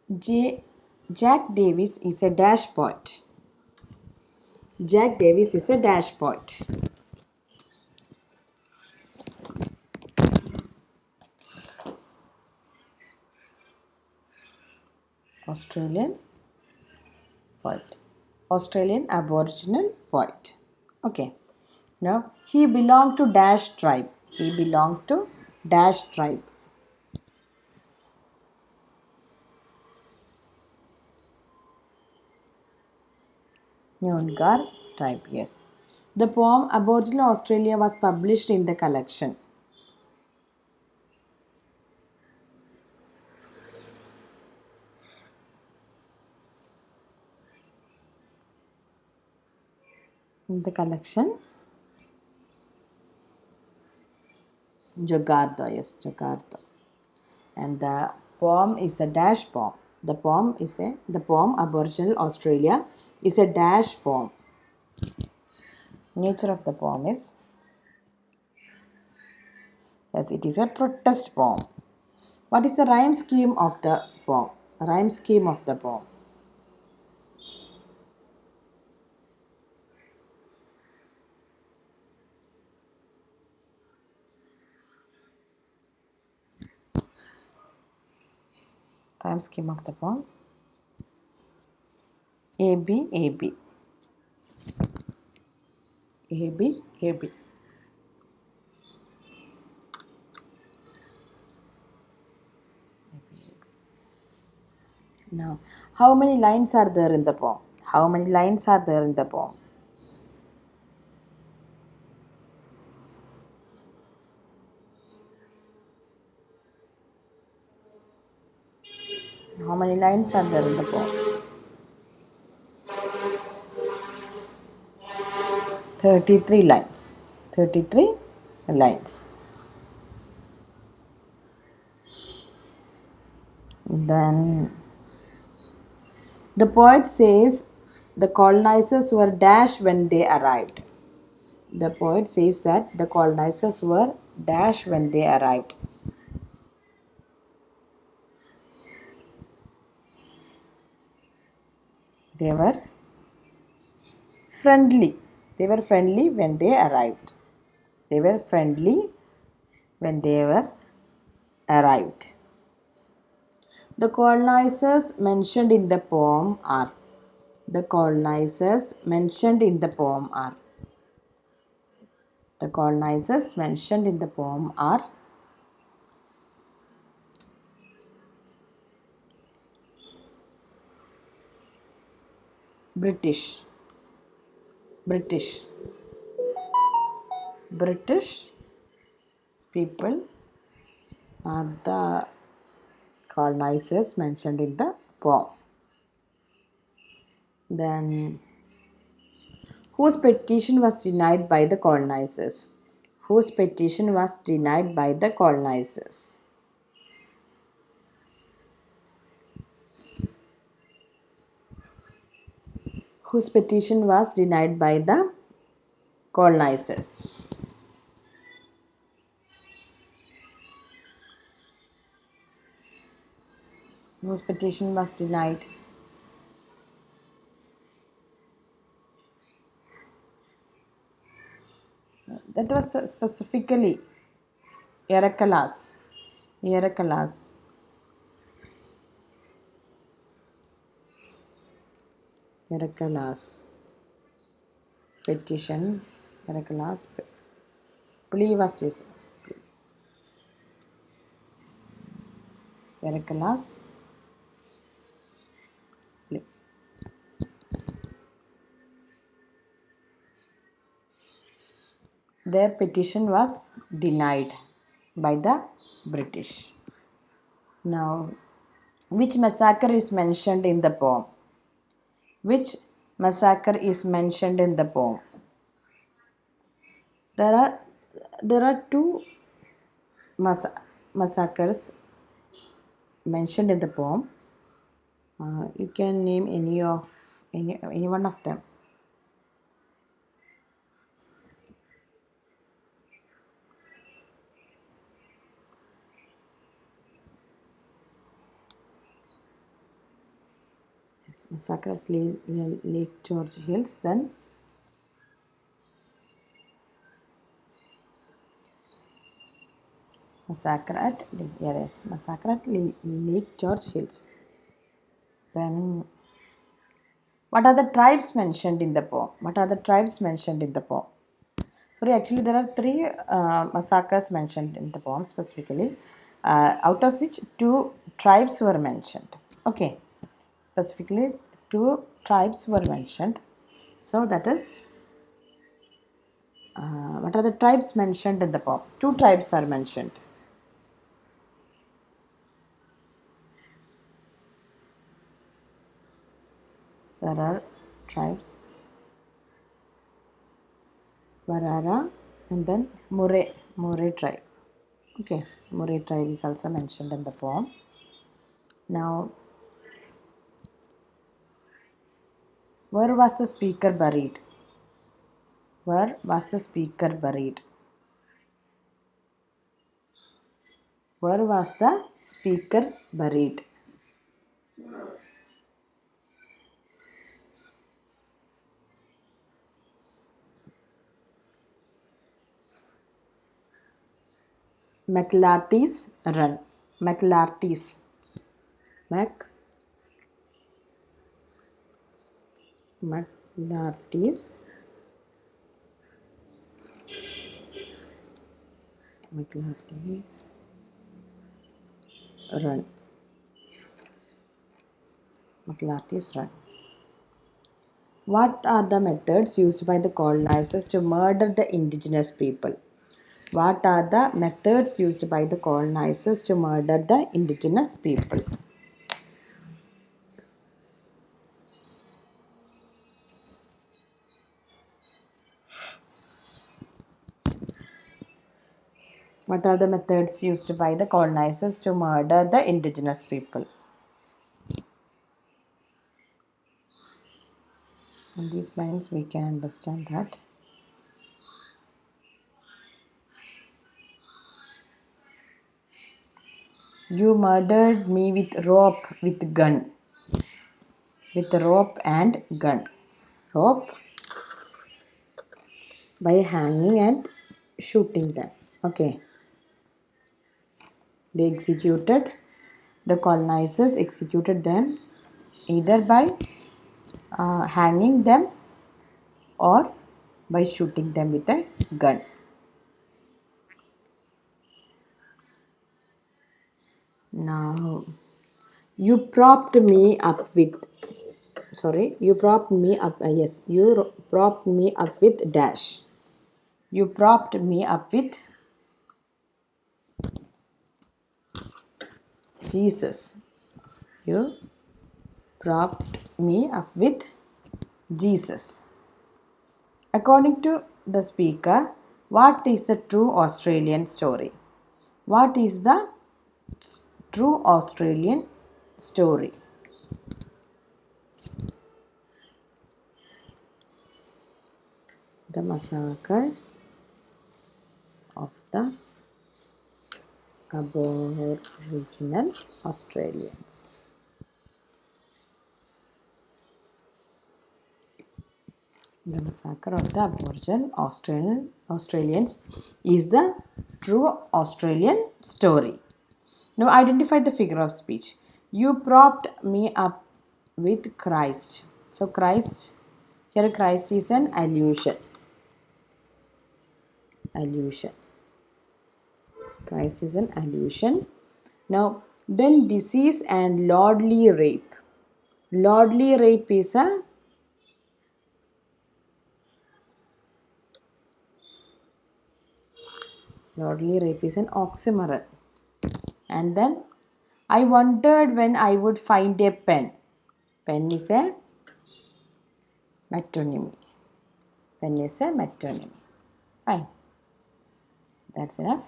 J. Jack Davis is a dash poet. Jack Davis is a dash poet. Australian poet. Australian Aboriginal poet. Okay. Now he belonged to dash tribe. He belonged to dash tribe. Noongar tribe. Yes. The poem Aboriginal Australia was published in the collection. In the collection. Jagartha. Yes, Jagartha. And the poem is a dash poem. The poem Aboriginal Australia is a dash poem. Nature of the poem is, yes, it is a protest poem. What is the rhyme scheme of the poem? Rhyme scheme of the poem. Rhyme scheme of the poem. A B A B. A B A B. Now, how many lines are there in the poem? How many lines are there in the poem? How many lines are there in the poem? 33 lines. 33 lines. Then the poet says the colonizers were dash when they arrived. The poet says that the colonizers were dash when they arrived. They were friendly. They were friendly when they arrived. They were friendly when they were arrived. The colonizers mentioned in the poem are. The colonizers mentioned in the poem are. The colonizers mentioned in the poem are British. British. British people are the colonizers mentioned in the poem. Then, whose petition was denied by the colonizers? Whose petition was denied by the colonizers? Whose petition was denied by the colonizers? Whose petition was denied? That was specifically Yarakalas. Yarakalas. Yarakalas petition. Yarakalas plea was this. Yarakalas plea. Their petition was denied by the British. Now, which massacre is mentioned in the poem? Which massacre is mentioned in the poem? There are two massacres mentioned in the poem. You can name any one of them. Massacre at Lake George Hills. Then massacre at Lake George Hills. Then what are the tribes mentioned in the poem? Sorry, actually there are three massacres mentioned in the poem specifically, out of which two tribes were mentioned. Okay, specifically two tribes were mentioned. So that is, what are the tribes mentioned in the poem? Two tribes are mentioned. There are tribes, Warara and then Murray tribe. Okay, Murray tribe is also mentioned in the poem. Now, where was the speaker buried? Where was the speaker buried? Where was the speaker buried? McLarty's Run. McLarty's. McLarty's Run. McLarty's Run. What are the methods used by the colonizers to murder the indigenous people? What are the methods used by the colonizers to murder the indigenous people? What are the methods used by the colonizers to murder the indigenous people? In these lines we can understand that you murdered me with rope and gun. Rope by hanging and shooting them. Okay. The colonizers executed them either by hanging them or by shooting them with a gun. Now, you propped me up with dash. You propped me up with Jesus. You propped me up with Jesus. According to the speaker, what is the true Australian story? What is the true Australian story? The massacre of the Aboriginal Australians. The massacre of the Aboriginal Australians is the true Australian story. Now identify the figure of speech. You propped me up with Christ. So Christ, here Christ is an allusion. Christ is an allusion. Now then disease and lordly rape. Lordly rape is a an oxymoron. And then I wondered when I would find a pen. Pen is a metonymy. Fine. That's enough.